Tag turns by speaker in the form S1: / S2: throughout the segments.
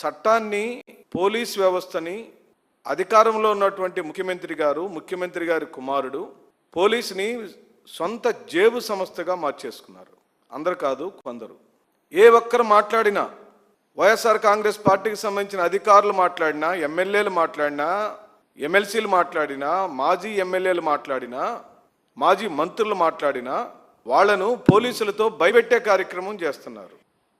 S1: చట్టాన్ని, పోలీస్ వ్యవస్థని అధికారంలో ఉన్నటువంటి ముఖ్యమంత్రి గారి కుమారుడు పోలీసుని సొంత జేబు సంస్థగా మార్చేసుకున్నారు. అందరు కాదు, కొందరు. ఏ ఒక్కరు మాట్లాడినా, వైఎస్ఆర్ కాంగ్రెస్ పార్టీకి సంబంధించిన అధికారులు మాట్లాడినా, ఎమ్మెల్యేలు మాట్లాడినా, ఎమ్మెల్సీలు మాట్లాడినా, మాజీ ఎమ్మెల్యేలు మాట్లాడినా, మాజీ మంత్రులు మాట్లాడినా వాళ్లను పోలీసులతో భయపెట్టే కార్యక్రమం చేస్తున్నారు.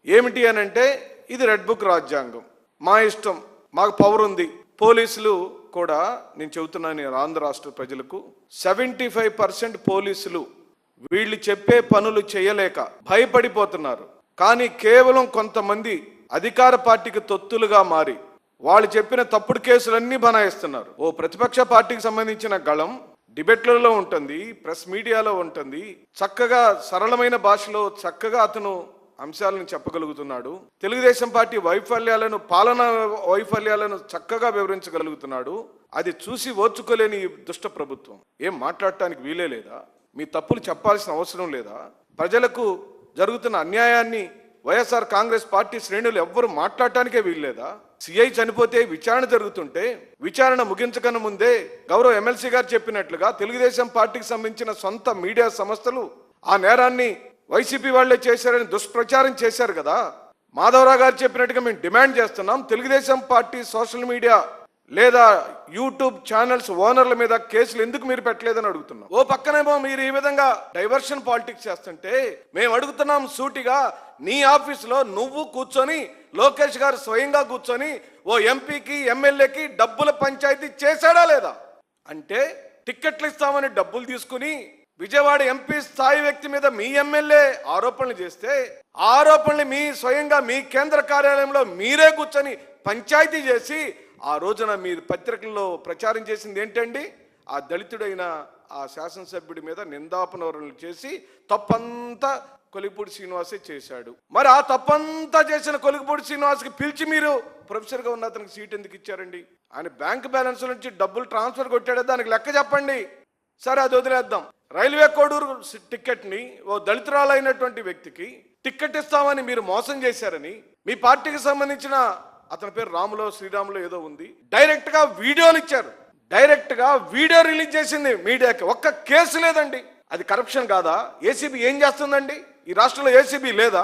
S1: ఏమిటి అనంటే, ఇది రెడ్ బుక్ రాజ్యాంగం, మా ఇష్టం, మాకు పవర్ ఉంది. పోలీసులు కూడా, నేను చెబుతున్నాను ఆంధ్ర రాష్ట్ర ప్రజలకు, 75% పోలీసులు వీళ్ళు చెప్పే పనులు చేయలేక భయపడిపోతున్నారు. కానీ కేవలం కొంతమంది అధికార పార్టీకి తొత్తులుగా మారి వాళ్ళు చెప్పిన తప్పుడు కేసులన్నీ బనాయిస్తున్నారు. ఓ ప్రతిపక్ష పార్టీకి సంబంధించిన గళం డిబేట్లలో ఉంటుంది, ప్రెస్ మీడియాలో ఉంటుంది, చక్కగా సరళమైన భాషలో చక్కగా అతను అంశాలను చెప్పగలుగుతున్నాడు. తెలుగుదేశం పార్టీ వైఫల్యాలను, పాలనా వైఫల్యాలను చక్కగా వివరించగలుగుతున్నాడు. అది చూసి ఓర్చుకోలేని దుష్ట ప్రభుత్వం ఏం మాట్లాడటానికి వీలే లేదా? మీ తప్పులు చెప్పాల్సిన అవసరం లేదా? ప్రజలకు జరుగుతున్న అన్యాయాన్ని వైఎస్ఆర్ కాంగ్రెస్ పార్టీ శ్రేణులు ఎవ్వరు మాట్లాడటానికే వీల్లేదా? సిఐ చనిపోతే విచారణ జరుగుతుంటే విచారణ ముగించకన్నా ముందే గౌరవ ఎమ్మెల్సీ గారు చెప్పినట్లుగా తెలుగుదేశం పార్టీకి సంబంధించిన సొంత మీడియా సంస్థలు ఆ నేరాన్ని వైసీపీ వాళ్లే చేశారని దుష్ప్రచారం చేశారు కదా. మాధవరావు గారు చెప్పినట్టుగా మేము డిమాండ్ చేస్తున్నాం, తెలుగుదేశం పార్టీ సోషల్ మీడియా లేదా యూట్యూబ్ ఛానల్స్ ఓనర్ల మీద కేసులు ఎందుకు మీరు పెట్టలేదని అడుగుతున్నాం. ఓ పక్కనేమో మీరు ఈ విధంగా డైవర్షన్ పాలిటిక్స్ చేస్తుంటే మేము అడుగుతున్నాం సూటిగా, నీ ఆఫీసులో నువ్వు కూర్చొని, లోకేష్ గారు స్వయంగా కూర్చొని ఓ ఎంపీకి, ఎమ్మెల్యేకి డబ్బుల పంచాయతీ చేశాడా లేదా? అంటే టిక్కెట్లు ఇస్తామని డబ్బులు తీసుకుని విజయవాడ ఎంపీ స్థాయి వ్యక్తి మీద మీ ఎమ్మెల్యే ఆరోపణలు చేస్తే, ఆరోపణలు మీ స్వయంగా మీ కేంద్ర కార్యాలయంలో మీరే కూర్చొని పంచాయతీ చేసి ఆ రోజున మీరు పత్రికల్లో ప్రచారం చేసింది ఏంటండి? ఆ దళితుడైన ఆ శాసనసభ్యుడి మీద నిందాపనవరణలు చేసి తప్పంతా కొలిగిపూడి శ్రీనివాసే చేశాడు. మరి ఆ తప్పంతా చేసిన కొలిగిపూడి శ్రీనివాస్కి పిలిచి మీరు ప్రొఫెసర్గా ఉన్న అతనికి సీట్ ఎందుకు ఇచ్చారండి? ఆయన బ్యాంక్ బ్యాలెన్స్ నుంచి డబ్బులు ట్రాన్స్ఫర్ కొట్టాడో దానికి లెక్క చెప్పండి. సరే, అది వదిలేద్దాం. రైల్వే కోడూరు టికెట్ని ఓ దళితురాలైనటువంటి వ్యక్తికి టికెట్ ఇస్తామని మీరు మోసం చేశారని, మీ పార్టీకి సంబంధించిన అతని పేరు రాములో శ్రీరాములో ఏదో ఉంది, డైరెక్ట్ గా వీడియోలు ఇచ్చారు. డైరెక్ట్ గా వీడియో రిలీజ్ చేసింది మీడియాకి. ఒక్క కేసు లేదండి. అది కరప్షన్ కాదా? ఏసీబీ ఏం చేస్తుందండి? ఈ రాష్ట్రంలో ఏసీబీ లేదా?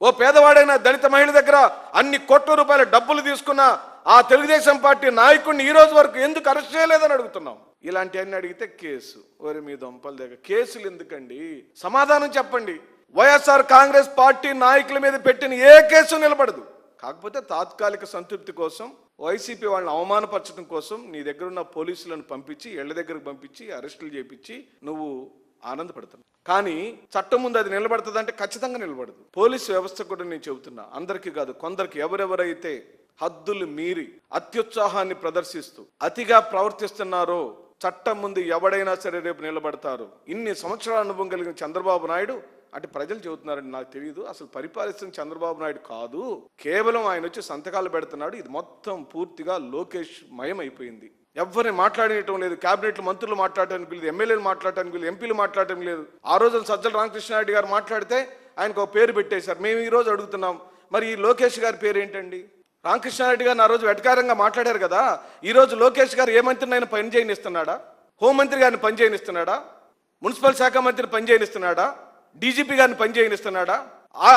S1: ఓ పేదవాడైన దళిత మహిళ దగ్గర అన్ని కోట్ల రూపాయల డబ్బులు తీసుకున్న ఆ తెలుగుదేశం పార్టీ నాయకుడిని ఈ రోజు వరకు ఎందుకు అరెస్ట్ చేయలేదని అడుగుతున్నాం. ఇలాంటివన్నీ అడిగితే కేసు. ఓరి మీ దొంపల దగ్గర కేసులు ఎందుకండి? సమాధానం చెప్పండి. వైఎస్ఆర్ కాంగ్రెస్ పార్టీ నాయకుల మీద పెట్టిన ఏ కేసు నిలబడదు. కాకపోతే తాత్కాలిక సంతృప్తి కోసం, వైసీపీ వాళ్ళని అవమానపరచడం కోసం నీ దగ్గర ఉన్న పోలీసులను పంపించి, ఇళ్ల దగ్గరకు పంపించి అరెస్టులు చేపించి నువ్వు ఆనందపడుతున్నావు. కానీ చట్టం ముందు అది నిలబడుతుందంటే ఖచ్చితంగా నిలబడదు. పోలీసు వ్యవస్థ కూడా నేను చెబుతున్నా, అందరికీ కాదు, కొందరికి ఎవరెవరైతే హద్దులు మీరి అత్యుత్సాహాన్ని ప్రదర్శిస్తూ అతిగా ప్రవర్తిస్తున్నారో చట్టం ముందు ఎవడైనా సరే రేపు నిలబడతారు. ఇన్ని సంవత్సరాల అనుభవం కలిగిన చంద్రబాబు నాయుడు, అంటే ప్రజలు చెబుతున్నారని నాకు తెలియదు, అసలు పరిపాలిస్తున్న చంద్రబాబు నాయుడు కాదు, కేవలం ఆయన వచ్చి సంతకాలు పెడుతున్నాడు. ఇది మొత్తం పూర్తిగా లోకేష్ మయం అయిపోయింది. ఎవరిని మాట్లాడటం లేదు. క్యాబినెట్ మంత్రులు మాట్లాడటానికి లేదు, ఎమ్మెల్యేలు మాట్లాడటానికి లేదు, ఎంపీలు మాట్లాడటం లేదు. ఆ రోజు సజ్జల రామకృష్ణారెడ్డి గారు మాట్లాడితే ఆయనకు ఒక పేరు పెట్టేశారు. మేము ఈ రోజు అడుగుతున్నాం, మరి ఈ లోకేష్ గారి పేరు ఏంటండి? రామకృష్ణారెడ్డి గారిని ఆ రోజు వెటకారంగా మాట్లాడారు కదా. ఈ రోజు లోకేష్ గారు ఏ మంత్రిని ఆయన పని చేయనిస్తున్నాడా? హోంమంత్రి గారిని పని చేయనిస్తున్నాడా? మున్సిపల్ శాఖ మంత్రిని పని చేయనిస్తున్నాడా? డీజీపీ గారిని పని చేయనిస్తున్నాడా? ఆ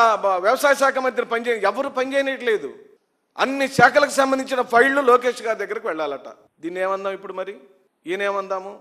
S1: వ్యవసాయ శాఖ మంత్రిని పని చేయ ఎవరు పని చేయనట్లేదు. అన్ని శాఖలకు సంబంధించిన ఫైళ్లు లోకేష్ గారి దగ్గరకు వెళ్ళాలట. దీన్ని ఏమందాం ఇప్పుడు? మరి ఈయన ఏమందాము?